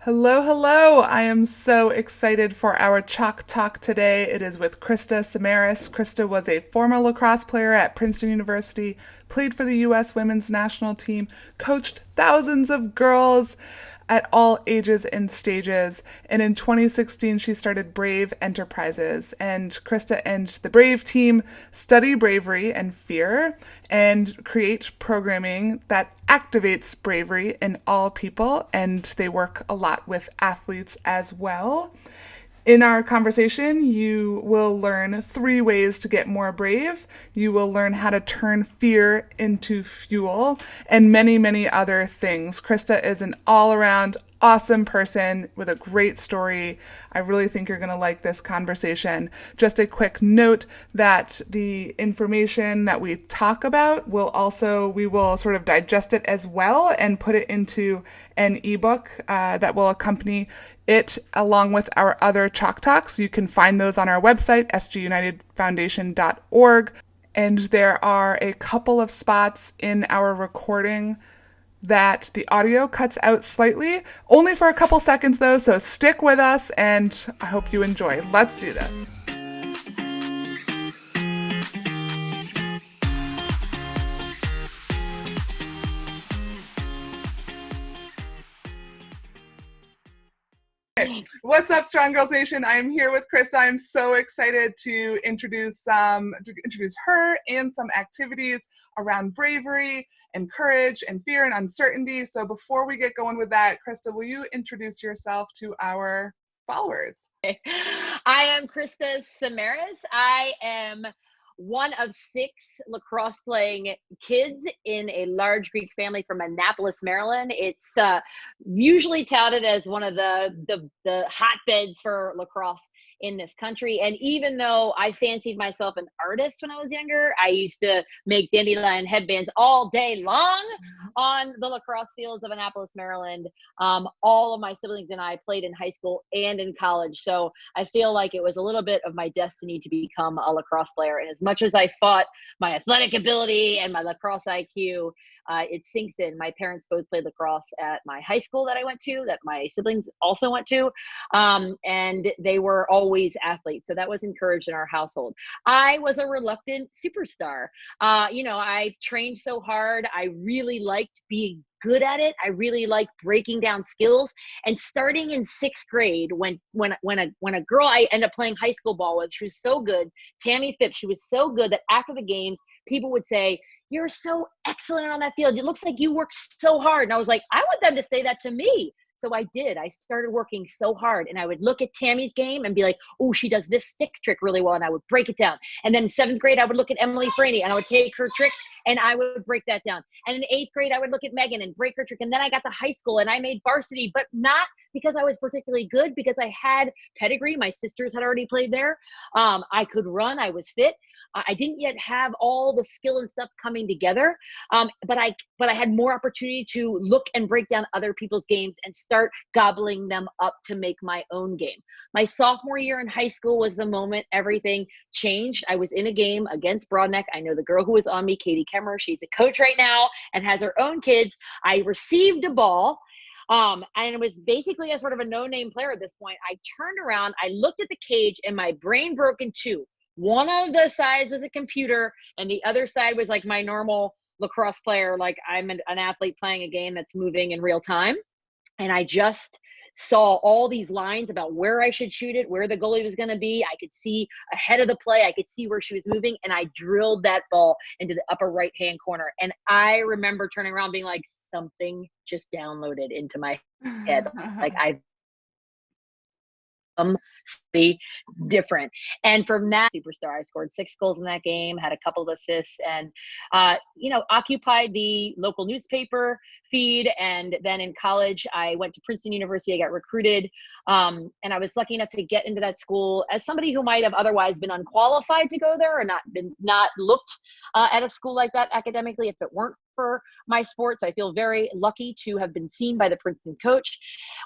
Hello, hello. I am so excited for our Chalk Talk today. It is with Crista Samaras. Crista was a former lacrosse player at Princeton University, played for the U.S. women's national team, coached thousands of girls at all ages and stages. And in 2016, she started Brave Enterprises. And Krista and the Brave team study bravery and fear and create programming that activates bravery in all people. And they work a lot with athletes as well. In our conversation, you will learn 3 ways to get more brave. You will learn how to turn fear into fuel and many, many other things. Krista is an all around awesome person with a great story. I really think you're going to like this conversation. Just a quick note that the information that we talk about we will sort of digest it as well and put it into an ebook that will accompany it along with our other Chalk Talks. You can find those on our website, sgunitedfoundation.org. And there are a couple of spots in our recording that the audio cuts out slightly, only for a couple seconds though, so stick with us and I hope you enjoy. Let's do this. What's up, Strong Girls Nation? I am here with Krista. I'm so excited to introduce her and some activities around bravery and courage and fear and uncertainty. So before we get going with that, Krista, will you introduce yourself to our followers? I am Crista Samaras. I am one of 6 lacrosse playing kids in a large Greek family from Annapolis, Maryland. It's usually touted as one of the hotbeds for lacrosse in this country. And even though I fancied myself an artist when I was younger, I used to make dandelion headbands all day long on the lacrosse fields of Annapolis, Maryland. All of my siblings and I played in high school and in college. So I feel like it was a little bit of my destiny to become a lacrosse player. And as much as I fought my athletic ability and my lacrosse IQ, it sinks in. My parents both played lacrosse at my high school that I went to, that my siblings also went to. And they were always athletes. So that was encouraged in our household. I was a reluctant superstar. I trained so hard. I really liked being good at it. I really liked breaking down skills. And starting in 6th grade, when a girl I ended up playing high school ball with, she was so good, Tammy Phipps, she was so good that after the games, people would say, "You're so excellent on that field. It looks like you worked so hard." And I was like, I want them to say that to me. So I did. I started working so hard, and I would look at Tammy's game and be like, "Oh, she does this stick trick really well," and I would break it down. And then in 7th grade, I would look at Emily Franey and I would take her trick and I would break that down. And in 8th grade, I would look at Megan and break her trick. And then I got to high school and I made varsity, but not because I was particularly good, because I had pedigree. My sisters had already played there. I could run. I was fit. I didn't yet have all the skill and stuff coming together. But I had more opportunity to look and break down other people's games and start gobbling them up to make my own game. My sophomore year in high school was the moment everything changed. I was in a game against Broadneck. I know the girl who was on me, Katie Kemmer. She's a coach right now and has her own kids. I received a ball. And it was basically a sort of a no-name player at this point. I turned around, I looked at the cage, and my brain broke in 2. One of the sides was a computer, and the other side was like my normal lacrosse player. Like I'm an athlete playing a game that's moving in real time. And I just saw all these lines about where I should shoot it, where the goalie was going to be. I could see ahead of the play. I could see where she was moving. And I drilled that ball into the upper right-hand corner. And I remember turning around being like, something just downloaded into my head. Like I be different. And from that superstar, I scored 6 goals in that game, had a couple of assists, and occupied the local newspaper feed. And then in college, I went to Princeton University. I got recruited, and I was lucky enough to get into that school as somebody who might have otherwise been unqualified to go there, or not looked at a school like that academically if it weren't for my sport. So I feel very lucky to have been seen by the Princeton coach.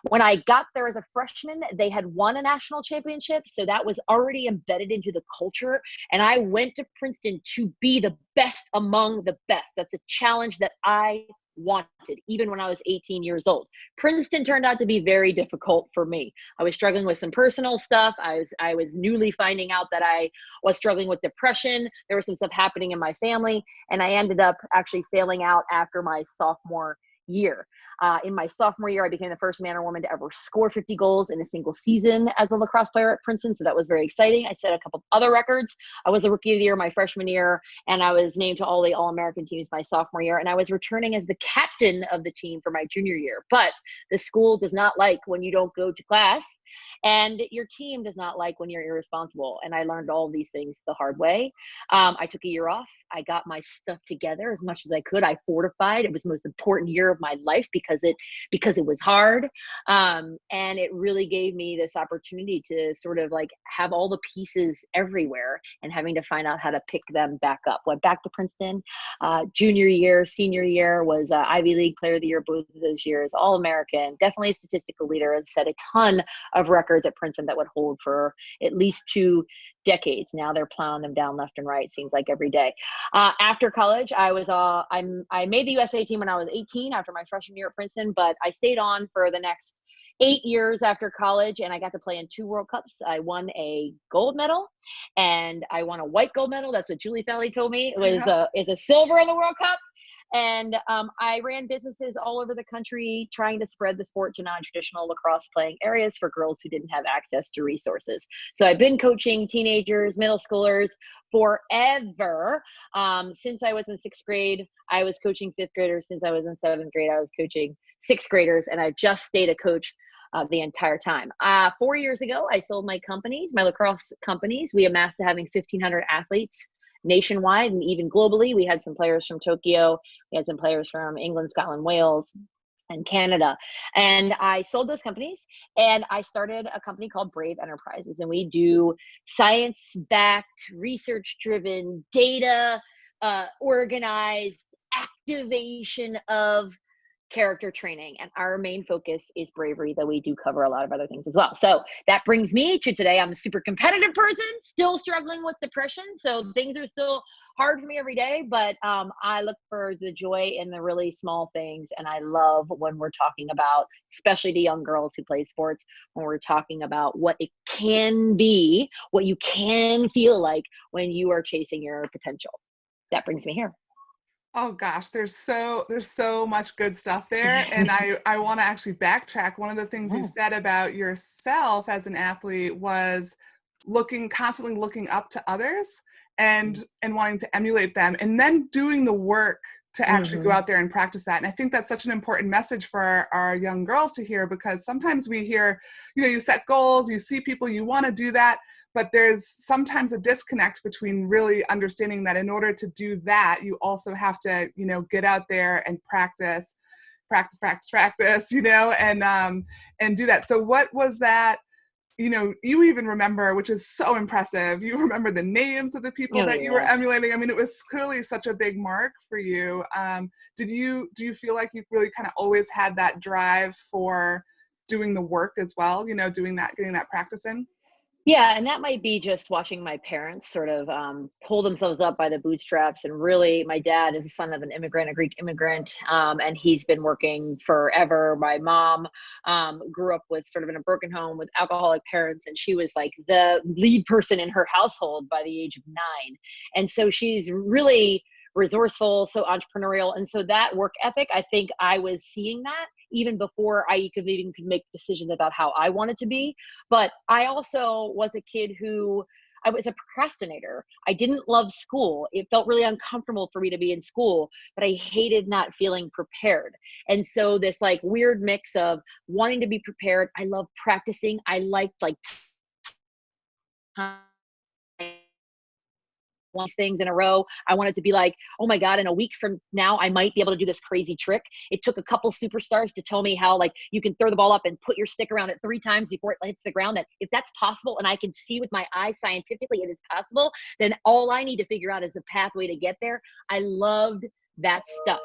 When I got there as a freshman, they had won a national championship. So that was already embedded into the culture. And I went to Princeton to be the best among the best. That's a challenge that I wanted, even when I was 18 years old. Princeton turned out to be very difficult for me. I was struggling with some personal stuff. I was newly finding out that I was struggling with depression. There was some stuff happening in my family, and I ended up actually failing out after my sophomore year. In my sophomore year, I became the first man or woman to ever score 50 goals in a single season as a lacrosse player at Princeton. So that was very exciting. I set a couple of other records. I was a rookie of the year my freshman year, and I was named to all the All-American teams my sophomore year. And I was returning as the captain of the team for my junior year. But the school does not like when you don't go to class, and your team does not like when you're irresponsible. And I learned all of these things the hard way. I took a year off. I got my stuff together as much as I could. I fortified. It was the most important year of my life because it was hard. And it really gave me this opportunity to sort of like have all the pieces everywhere and having to find out how to pick them back up. Went back to Princeton, junior year, senior year was Ivy League Player of the Year both of those years, All-American, definitely a statistical leader, and set a ton of records at Princeton that would hold for at least 2 decades. Now they're plowing them down left and right, seems like every day. After college, I made the USA team when I was 18 after my freshman year at Princeton, but I stayed on for the next 8 years after college, and I got to play in 2 World Cups. I won a gold medal, and I won a white gold medal. That's what Julie Felley told me. It was is a silver in the World Cup. And I ran businesses all over the country trying to spread the sport to non-traditional lacrosse playing areas for girls who didn't have access to resources. So I've been coaching teenagers, middle schoolers forever. Since I was in 6th grade, I was coaching 5th graders. Since I was in 7th grade, I was coaching 6th graders. And I've just stayed a coach the entire time. 4 years ago, I sold my companies, my lacrosse companies. We amassed to having 1,500 athletes nationwide and even globally. We had some players from Tokyo. We had some players from England, Scotland, Wales, and Canada. And I sold those companies, and I started a company called Brave Enterprises. And we do science-backed, research-driven, data organized activation of character training. And our main focus is bravery, though we do cover a lot of other things as well. So that brings me to today. I'm a super competitive person, still struggling with depression. So things are still hard for me every day, but I look for the joy in the really small things. And I love when we're talking about, especially to young girls who play sports, when we're talking about what it can be, what you can feel like when you are chasing your potential. That brings me here. Oh gosh, there's so much good stuff there. And I want to actually backtrack. One of the things you said about yourself as an athlete was constantly looking up to others and wanting to emulate them, and then doing the work to actually go out there and practice that. And I think that's such an important message for our young girls to hear, because sometimes we hear, you set goals, you see people, you want to do that, but there's sometimes a disconnect between really understanding that in order to do that, you also have to, get out there and practice, and do that. So what was that? You even remember, which is so impressive, you remember the names of the people that you were emulating. I mean, it was clearly such a big mark for you. Do you feel like you've really kind of always had that drive for doing the work as well, getting that practice in? Yeah, and that might be just watching my parents sort of pull themselves up by the bootstraps. And really, my dad is the son of an immigrant, a Greek immigrant, and he's been working forever. My mom grew up with sort of in a broken home with alcoholic parents, and she was like the lead person in her household by the age of 9. And so she's really resourceful, so entrepreneurial. And so that work ethic, I think I was seeing that even before I could make decisions about how I wanted to be. But I also was a kid who, I was a procrastinator. I didn't love school. It felt really uncomfortable for me to be in school, but I hated not feeling prepared. And so this like weird mix of wanting to be prepared. I love practicing. I liked like things in a row. I wanted to be like, oh my God, in a week from now, I might be able to do this crazy trick. It took a couple superstars to tell me how like you can throw the ball up and put your stick around it 3 times before it hits the ground. That if that's possible, and I can see with my eyes scientifically it is possible, then all I need to figure out is a pathway to get there. I loved that stuff.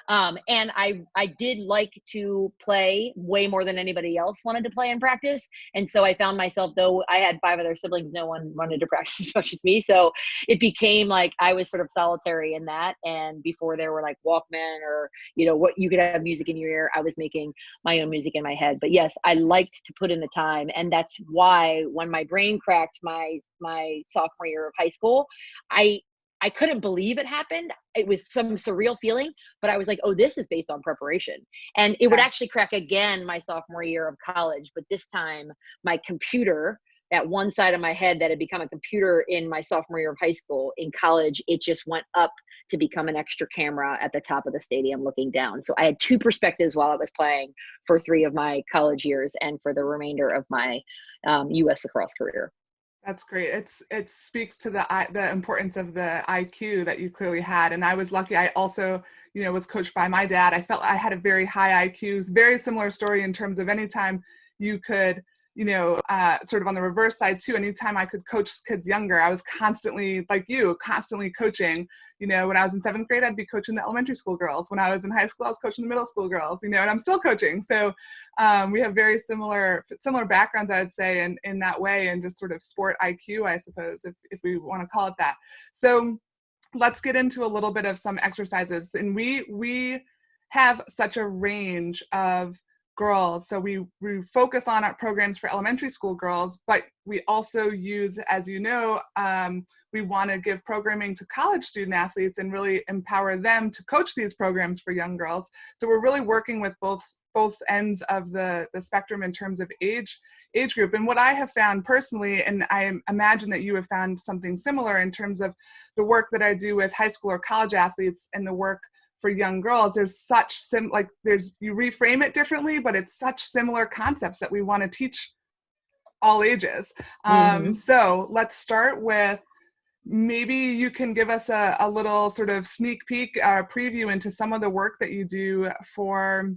And I did like to play way more than anybody else wanted to play and practice. And so I found myself, though I had 5 other siblings, no one wanted to practice as much as me. So it became like I was sort of solitary in that. And before there were like Walkman or, what you could have music in your ear, I was making my own music in my head. But yes, I liked to put in the time. And that's why when my brain cracked my sophomore year of high school, I couldn't believe it happened. It was some surreal feeling, but I was like, oh, this is based on preparation. And it would Yeah. actually crack again my sophomore year of college. But this time, my computer, that one side of my head that had become a computer in my sophomore year of high school, in college, it just went up to become an extra camera at the top of the stadium looking down. So I had two perspectives while I was playing for 3 of my college years and for the remainder of my U.S. lacrosse career. That's great. It speaks to the importance of the IQ that you clearly had. And I was lucky. I also, was coached by my dad. I felt I had a very high IQ. Very similar story in terms of anytime you could, sort of on the reverse side too. Anytime I could coach kids younger, I was constantly like you, constantly coaching. When I was in 7th grade, I'd be coaching the elementary school girls. When I was in high school, I was coaching the middle school girls. And I'm still coaching. So we have very similar backgrounds, I would say, in that way, and just sort of sport IQ, I suppose, if we want to call it that. So let's get into a little bit of some exercises. And we have such a range of girls. So we focus on our programs for elementary school girls, but we also use, as we want to give programming to college student athletes and really empower them to coach these programs for young girls. So we're really working with both ends of the spectrum in terms of age group. And what I have found personally, and I imagine that you have found something similar in terms of the work that I do with high school or college athletes and the work for young girls, there's such you reframe it differently, but it's such similar concepts that we want to teach all ages. Mm-hmm. So let's start with, maybe you can give us a little sort of sneak peek, preview into some of the work that you do for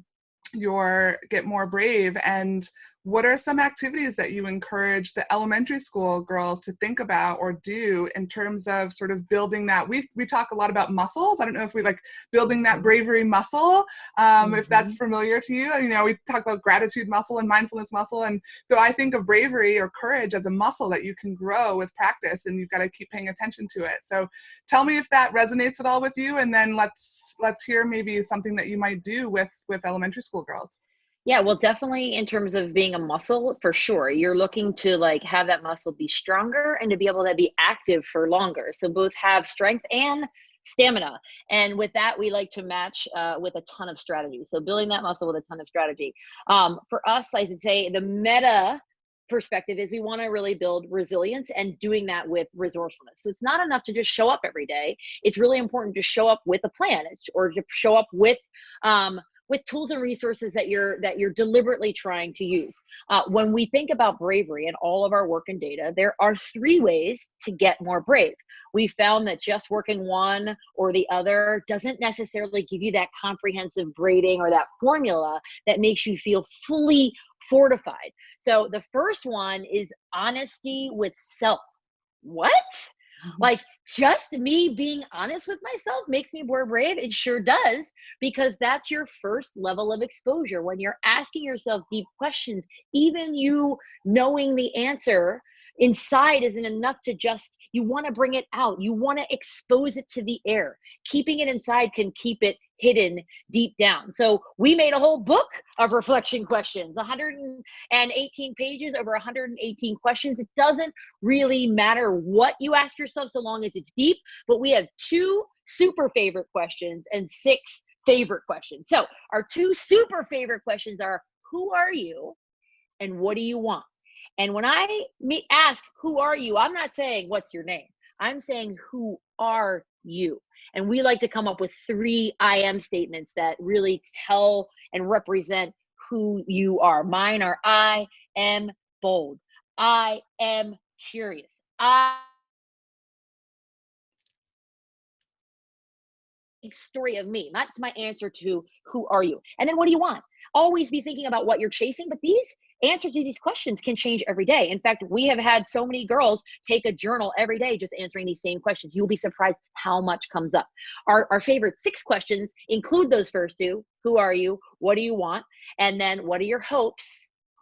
your Get More Brave, and what are some activities that you encourage the elementary school girls to think about or do in terms of sort of building that? We talk a lot about muscles. I don't know if we like building that bravery muscle, if that's familiar to you. We talk about gratitude muscle and mindfulness muscle. And so I think of bravery or courage as a muscle that you can grow with practice, and you've got to keep paying attention to it. So tell me if that resonates at all with you. And then let's hear maybe something that you might do with elementary school girls. Yeah, well, definitely in terms of being a muscle, for sure. You're looking to like have that muscle be stronger and to be able to be active for longer. So both have strength and stamina. And with that, we like to match with a ton of strategy. So building that muscle with a ton of strategy. For us, I would say the meta perspective is we want to really build resilience, and doing that with resourcefulness. So it's not enough to just show up every day. It's really important to show up with a plan, or to show up with tools and resources that you're deliberately trying to use. When we think about bravery and all of our work and data, there are 3 ways to get more brave. We found that just working one or the other doesn't necessarily give you that comprehensive grading or that formula that makes you feel fully fortified. So the first one is honesty with self. What? Like, just me being honest with myself makes me more brave? It sure does, because that's your first level of exposure. When you're asking yourself deep questions, even you knowing the answer inside isn't enough to just, you want to bring it out. You want to expose it to the air. Keeping it inside can keep it hidden deep down. So we made a whole book of reflection questions, 118 pages, over 118 questions. It doesn't really matter what you ask yourself so long as it's deep, but we have 2 super favorite questions and 6 favorite questions. So our 2 super favorite questions are, who are you and what do you want? And when I ask, who are you? I'm not saying, what's your name? I'm saying, who are you? And we like to come up with 3 I am statements that really tell and represent who you are. Mine are, I am bold. I am curious. Story of me. That's my answer to who are you? And then what do you want? always be thinking about what you're chasing, but these answers to these questions can change every day. In fact, we have had so many girls take a journal every day just answering these same questions. You'll be surprised how much comes up. Our favorite 6 questions include those first 2. Who are you? What do you want? And then what are your hopes?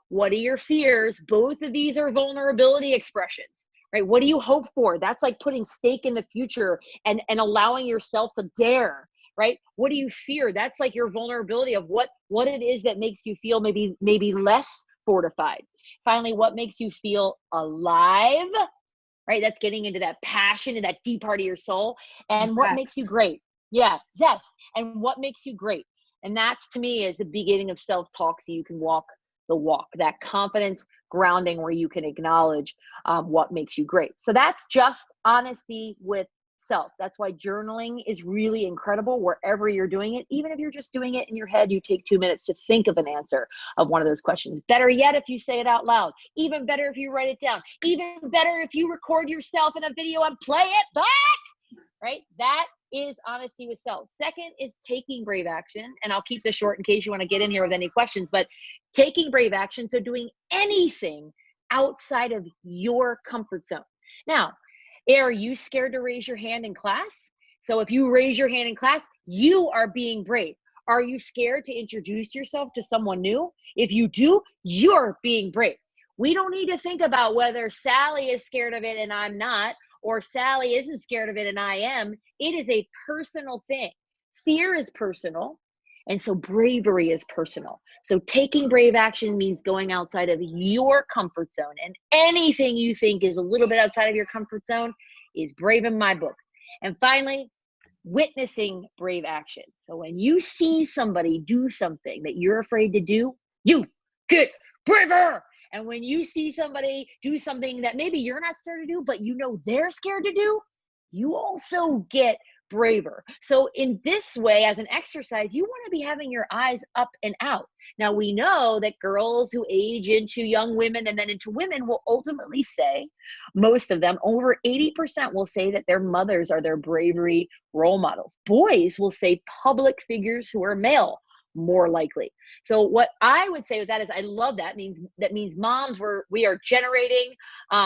What are your fears? Both of these are vulnerability expressions, right? What do you hope for? That's like putting stake in the future and allowing yourself to dare, right? What do you fear? That's like your vulnerability of what it is that makes you feel maybe less fortified. Finally, what makes you feel alive, right? That's getting into that passion and that deep part of your soul. And what makes you Zest. great? Yeah, zest. And what makes you great? And that's, to me, is the beginning of self-talk, so you can walk the walk, that confidence grounding where you can acknowledge what makes you great. So that's just honesty with self. That's why journaling is really incredible wherever you're doing it. Even if you're just doing it in your head, you take 2 minutes to think of an answer of one of those questions. Better yet, if you say it out loud. Even better if you write it down. Even better if you record yourself in a video and play it back, right? That is honesty with self. Second is taking brave action. And I'll keep this short in case you want to get in here with any questions, but taking brave action. So doing anything outside of your comfort zone. Now, are you scared to raise your hand in class? So if you raise your hand in class, you are being brave. Are you scared to introduce yourself to someone new? If you do, you're being brave. We don't need to think about whether Sally is scared of it and I'm not, or Sally isn't scared of it and I am. It is a personal thing. Fear is personal. And so bravery is personal. So taking brave action means going outside of your comfort zone. And anything you think is a little bit outside of your comfort zone is brave in my book. And finally, witnessing brave action. So when you see somebody do something that you're afraid to do, you get braver. And when you see somebody do something that maybe you're not scared to do, but you know they're scared to do, you also get braver. So in this way, as an exercise, you want to be having your eyes up and out. Now, we know that girls who age into young women and then into women will ultimately say, most of them, over 80% will say that their mothers are their bravery role models. Boys will say public figures who are male, more likely. So what I would say with that is I love that. That means moms, we are generating,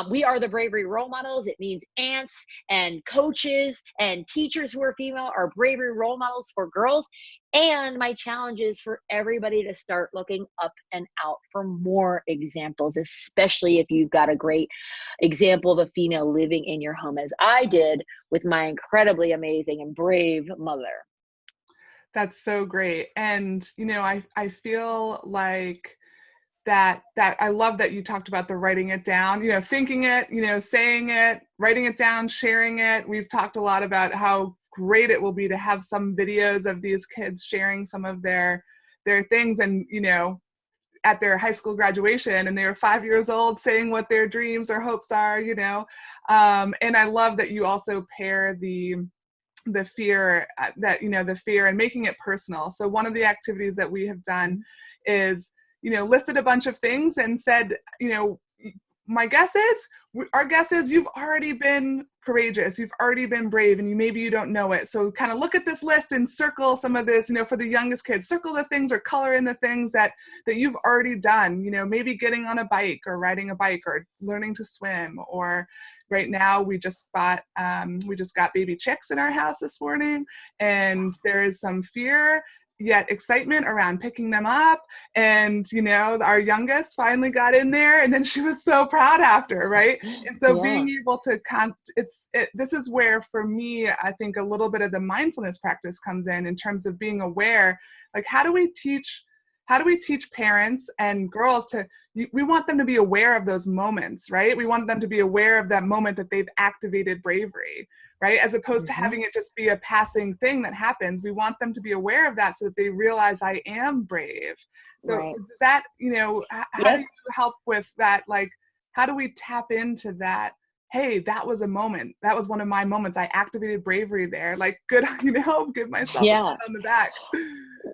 we are the bravery role models. It means aunts and coaches and teachers who are female are bravery role models for girls. And my challenge is for everybody to start looking up and out for more examples, especially if you've got a great example of a female living in your home, as I did with my incredibly amazing and brave mother. That's so great. And, I feel like that I love that you talked about the writing it down, thinking it, saying it, writing it down, sharing it. We've talked a lot about how great it will be to have some videos of these kids sharing some of their things and, at their high school graduation, and they were 5 years old saying what their dreams or hopes are, and I love that you also pair the fear the fear and making it personal. So one of the activities that we have done is, listed a bunch of things and said, our guess is you've already been courageous, you've already been brave, and maybe you don't know it. So kind of look at this list and circle some of this, for the youngest kids, circle the things or color in the things that you've already done, maybe getting on a bike or riding a bike or learning to swim. Or right now we just got baby chicks in our house this morning, and there is some fear yet excitement around picking them up. And, our youngest finally got in there, and then she was so proud after, right? And so being able to, this is where, for me, I think a little bit of the mindfulness practice comes in terms of being aware, like, how do we teach parents and girls we want them to be aware of those moments, right? We want them to be aware of that moment that they've activated bravery, right? As opposed to having it just be a passing thing that happens. We want them to be aware of that so that they realize I am brave. So does that, how do you help with that? Like, how do we tap into that? Hey, that was a moment. That was one of my moments. I activated bravery there. Like, good, give myself a pat on the back.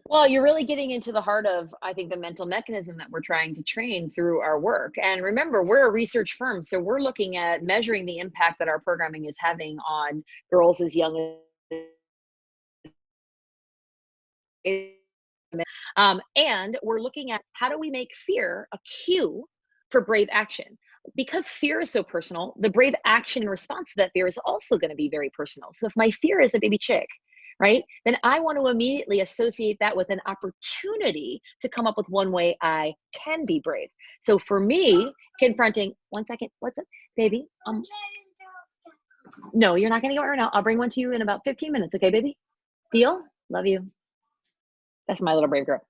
Well, you're really getting into the heart of, I think, the mental mechanism that we're trying to train through our work. And remember, we're a research firm, so we're looking at measuring the impact that our programming is having on girls as young as And we're looking at how do we make fear a cue for brave action? Because fear is so personal, the brave action in response to that fear is also going to be very personal. So if my fear is a baby chick, right, then I want to immediately associate that with an opportunity to come up with one way I can be brave. So for me, confronting, one second, what's up, baby? No, you're not going to get one right now. I'll bring one to you in about 15 minutes. Okay, baby? Deal? Love you. That's my little brave girl.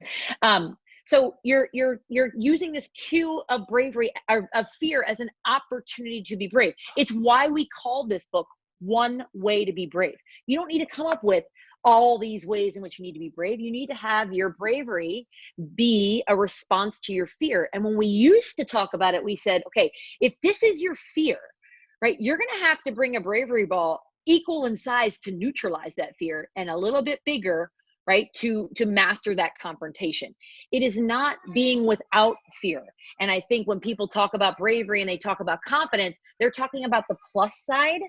So you're using this cue of bravery, or of fear, as an opportunity to be brave. It's why we call this book One Way to Be Brave. You don't need to come up with all these ways in which you need to be brave. You need to have your bravery be a response to your fear. And when we used to talk about it, we said, okay, if this is your fear, right, you're going to have to bring a bravery ball equal in size to neutralize that fear, and a little bit bigger, right, to master that confrontation. It is not being without fear. And I think when people talk about bravery and they talk about confidence, they're talking about the plus side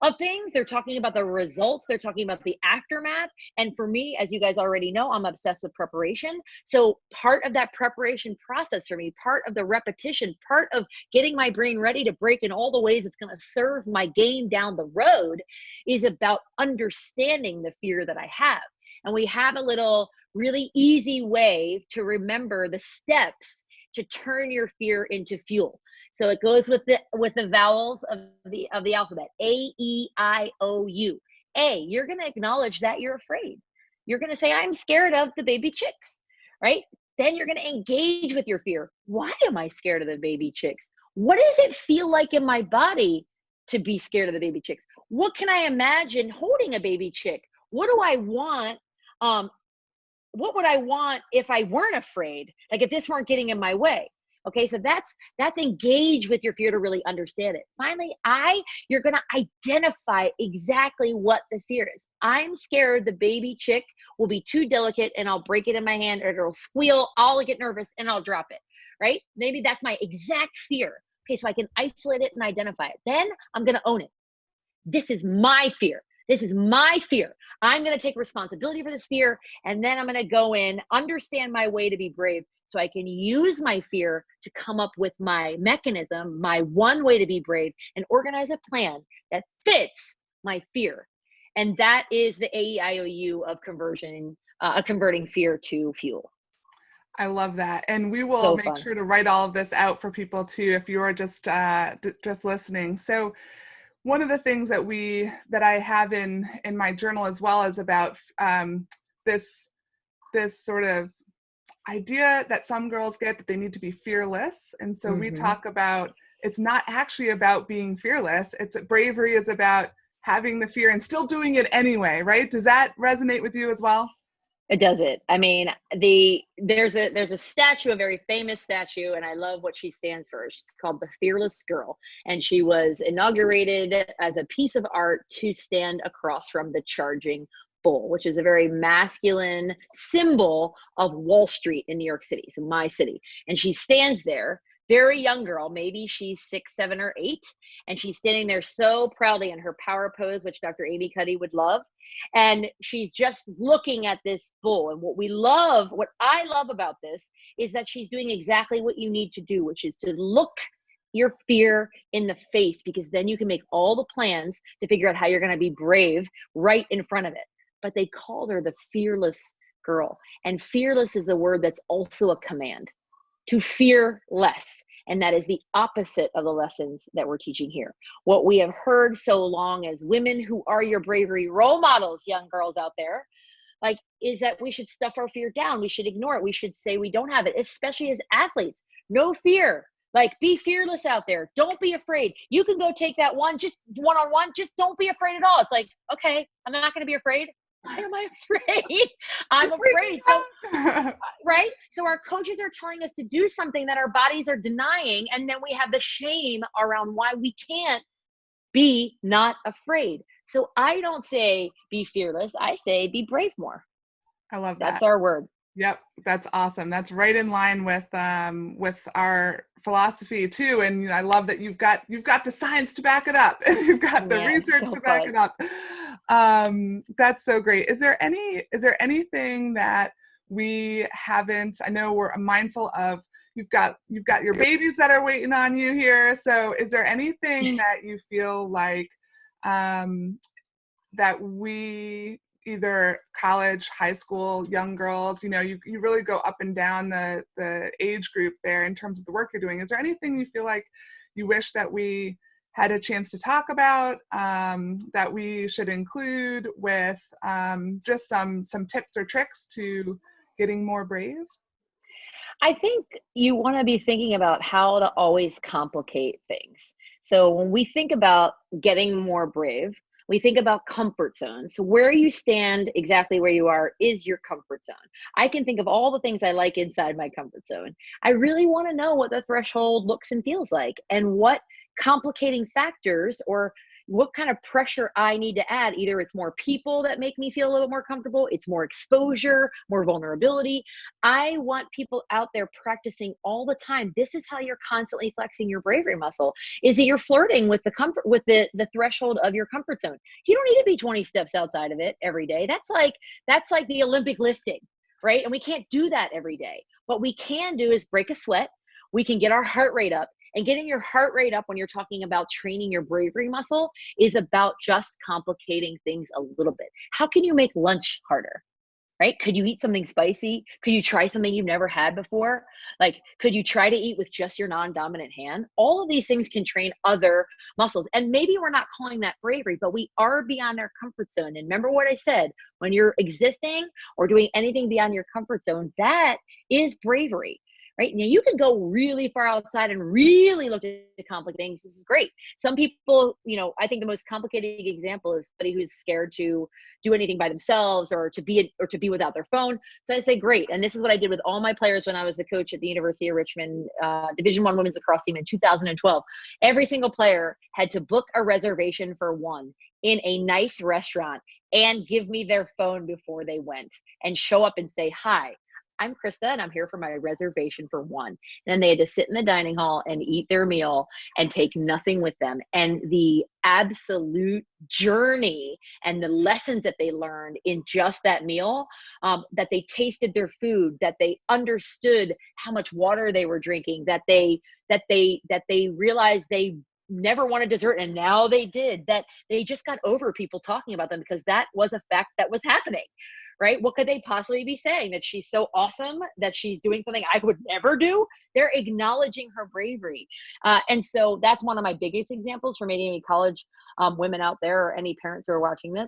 of things. They're talking about the results. They're talking about the aftermath. And for me, as you guys already know, I'm obsessed with preparation. So part of that preparation process for me, part of the repetition, part of getting my brain ready to break in all the ways it's going to serve my game down the road, is about understanding the fear that I have. And we have a little really easy way to remember the steps to turn your fear into fuel. So it goes with the vowels of the alphabet. A-E-I-O-U. A, you're going to acknowledge that you're afraid. You're going to say, I'm scared of the baby chicks, right? Then you're going to engage with your fear. Why am I scared of the baby chicks? What does it feel like in my body to be scared of the baby chicks? What can I imagine holding a baby chick? What do I want? What would I want if I weren't afraid? Like if this weren't getting in my way. Okay, so that's engage with your fear to really understand it. Finally, you're going to identify exactly what the fear is. I'm scared the baby chick will be too delicate and I'll break it in my hand, or it'll squeal, I'll get nervous and I'll drop it, right? Maybe that's my exact fear. Okay, so I can isolate it and identify it. Then I'm going to own it. This is my fear. This is my fear. I'm going to take responsibility for this fear, and then I'm going to go in, understand my way to be brave, so I can use my fear to come up with my mechanism, my one way to be brave, and organize a plan that fits my fear. And that is the AEIOU of converting fear to fuel. I love that. And we will So make fun. sure to write all of this out for people too, if you're just listening. So one of the things that I have in my journal as well is about this sort of idea that some girls get, that they need to be fearless. And so we talk about, it's not actually about being fearless. It's bravery is about having the fear and still doing it anyway, right? Does that resonate with you as well? It does it. I mean, there's a statue, a very famous statue, and I love what she stands for. She's called the Fearless Girl, and she was inaugurated as a piece of art to stand across from the charging bull, which is a very masculine symbol of Wall Street in New York City, so my city. And she stands there, very young girl, maybe she's 6, 7, or 8, and she's standing there so proudly in her power pose, which Dr. Amy Cuddy would love. And she's just looking at this bull. And what I love about this is that she's doing exactly what you need to do, which is to look your fear in the face, because then you can make all the plans to figure out how you're going to be brave right in front of it. But they called her the Fearless Girl. And fearless is a word that's also a command. To fear less. And that is the opposite of the lessons that we're teaching here. What we have heard so long as women who are your bravery role models, young girls out there, is that we should stuff our fear down. We should ignore it. We should say we don't have it, especially as athletes. No fear. Be fearless out there. Don't be afraid. You can go take that just one-on-one. Just don't be afraid at all. It's like, okay, I'm not going to be afraid. Why am I afraid? I'm afraid. So, right? So our coaches are telling us to do something that our bodies are denying. And then we have the shame around why we can't be not afraid. So I don't say be fearless. I say be brave more. I love that. That's our word. Yep. That's awesome. That's right in line with our philosophy too. And I love that you've got the science to back it up, and you've got the research to back it up. That's so great. Is there anything that we haven't, I know we're mindful of, you've got your babies that are waiting on you here. So is there anything that you feel like that we, either college, high school, young girls, you really go up and down the age group there in terms of the work you're doing. Is there anything you feel like you wish that we had a chance to talk about, that we should include with just some tips or tricks to getting more brave? I think you want to be thinking about how to always complicate things. So when we think about getting more brave, we think about comfort zones. So where you stand, exactly where you are, is your comfort zone. I can think of all the things I like inside my comfort zone. I really want to know what the threshold looks and feels like, and what complicating factors or what kind of pressure I need to add. Either it's more people that make me feel a little more comfortable, it's more exposure, more vulnerability. I want people out there practicing all the time. This is how you're constantly flexing your bravery muscle, is that you're flirting with the comfort, with the threshold of your comfort zone. You don't need to be 20 steps outside of it every day. That's like the Olympic lifting, right? And we can't do that every day. What we can do is break a sweat. We can get our heart rate up. And getting your heart rate up when you're talking about training your bravery muscle is about just complicating things a little bit. How can you make lunch harder? Right? Could you eat something spicy? Could you try something you've never had before? Like, could you try to eat with just your non-dominant hand? All of these things can train other muscles. And maybe we're not calling that bravery, but we are beyond our comfort zone. And remember what I said, when you're existing or doing anything beyond your comfort zone, that is bravery. Right now, you can go really far outside and really look at complex things. This is great. Some people, I think the most complicated example is somebody who's scared to do anything by themselves, or to be without their phone. So I say, great. And this is what I did with all my players when I was the coach at the University of Richmond Division I women's lacrosse team in 2012. Every single player had to book a reservation for one in a nice restaurant and give me their phone before they went, and show up and say, hi, I'm Crista, and I'm here for my reservation for one. And then they had to sit in the dining hall and eat their meal and take nothing with them. And the absolute journey and the lessons that they learned in just that meal, that they tasted their food, that they understood how much water they were drinking, that they realized they never wanted dessert and now they did, that they just got over people talking about them because that was a fact that was happening. Right? What could they possibly be saying? That she's so awesome, that she's doing something I would never do? They're acknowledging her bravery. And so that's one of my biggest examples for maybe any college women out there, or any parents who are watching this.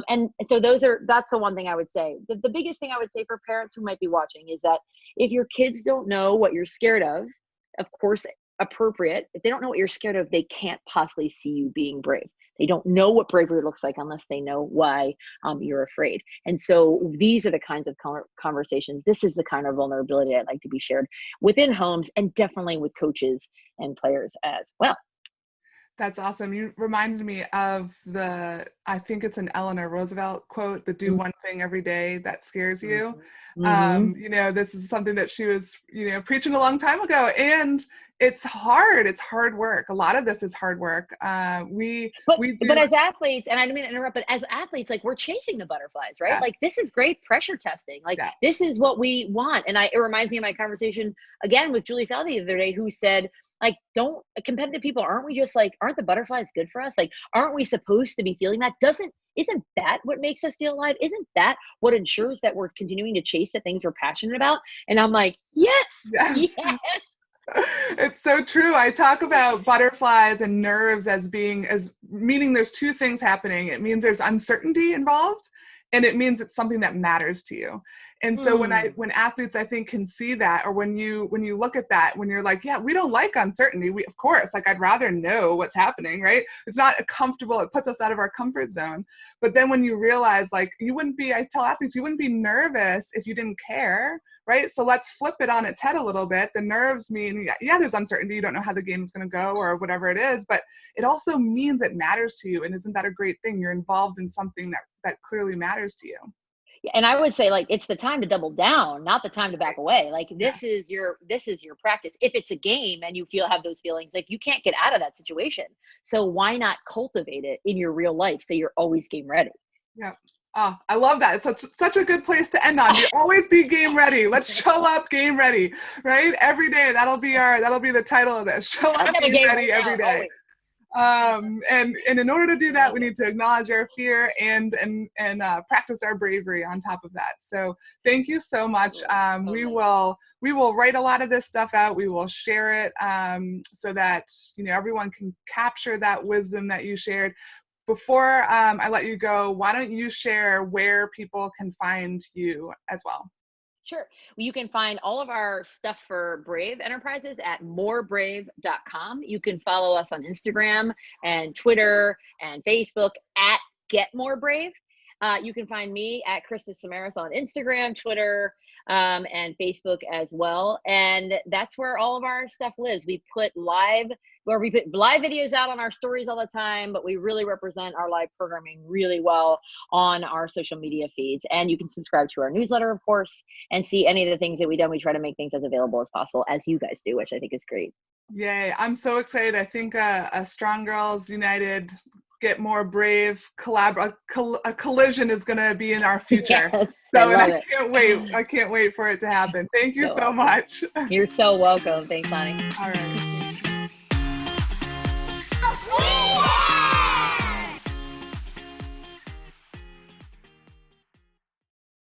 And so that's the one thing I would say. The biggest thing I would say for parents who might be watching is that if your kids don't know what you're scared of course, appropriate. If they don't know what you're scared of, they can't possibly see you being brave. They don't know what bravery looks like unless they know why you're afraid. And so these are the kinds of conversations. This is the kind of vulnerability I'd like to be shared within homes, and definitely with coaches and players as well. That's awesome. You reminded me of I think it's an Eleanor Roosevelt quote, the do one thing every day that scares you. Mm-hmm. This is something that she was, preaching a long time ago, and it's hard. It's hard work. A lot of this is hard work. But as athletes, and I didn't mean to interrupt, but as athletes, like, we're chasing the butterflies, right? Yes. Like, this is great pressure testing. Like, yes. This is what we want. And it reminds me of my conversation again with Julie Fowler the other day, who said, like, don't competitive people, aren't the butterflies good for us? Like, aren't we supposed to be feeling that? Isn't that what makes us feel alive? Isn't that what ensures that we're continuing to chase the things we're passionate about? And I'm like, yes. It's so true. I talk about butterflies and nerves as meaning there's two things happening. It means there's uncertainty involved, and it means it's something that matters to you. And so when athletes, I think, can see that, or when you look at that, when you're like, yeah, we don't like uncertainty. Of course, like, I'd rather know what's happening, right? It's not comfortable. It puts us out of our comfort zone. But then when you realize, like, I tell athletes, you wouldn't be nervous if you didn't care, right? So let's flip it on its head a little bit. The nerves mean, yeah, there's uncertainty. You don't know how the game is going to go or whatever it is, but it also means it matters to you. And isn't that a great thing? You're involved in something that clearly matters to you. And I would say, like, it's the time to double down, not the time to back away. Like, this is your practice. If it's a game and you have those feelings, like, you can't get out of that situation. So why not cultivate it in your real life so you're always game ready? Yeah. Oh, I love that. It's such a good place to end on. Always be game ready. Let's show up game ready, right? Every day. That'll be the title of this. Show up game ready every day. And in order to do that, we need to acknowledge our fear and practice our bravery on top of that. So thank you so much. We will write a lot of this stuff out. We will share it so that everyone can capture that wisdom that you shared. Before I let you go, why don't you share where people can find you as well? Sure. Well, you can find all of our stuff for Brave Enterprises at morebrave.com. You can follow us on Instagram and Twitter and Facebook at Get More Brave. You can find me at Crista Samaras on Instagram, Twitter, and Facebook as well. And that's where all of our stuff lives. We put live videos out on our stories all the time, but we really represent our live programming really well on our social media feeds. And you can subscribe to our newsletter, of course, and see any of the things that we've done. We try to make things as available as possible, as you guys do, which I think is great. Yay. I'm so excited. I think a Strong Girls United, Get More Brave a collision is going to be in our future. Yes, so I can't wait. I can't wait for it to happen. Thank you so much. You're so welcome. Thanks, Lonnie. All right.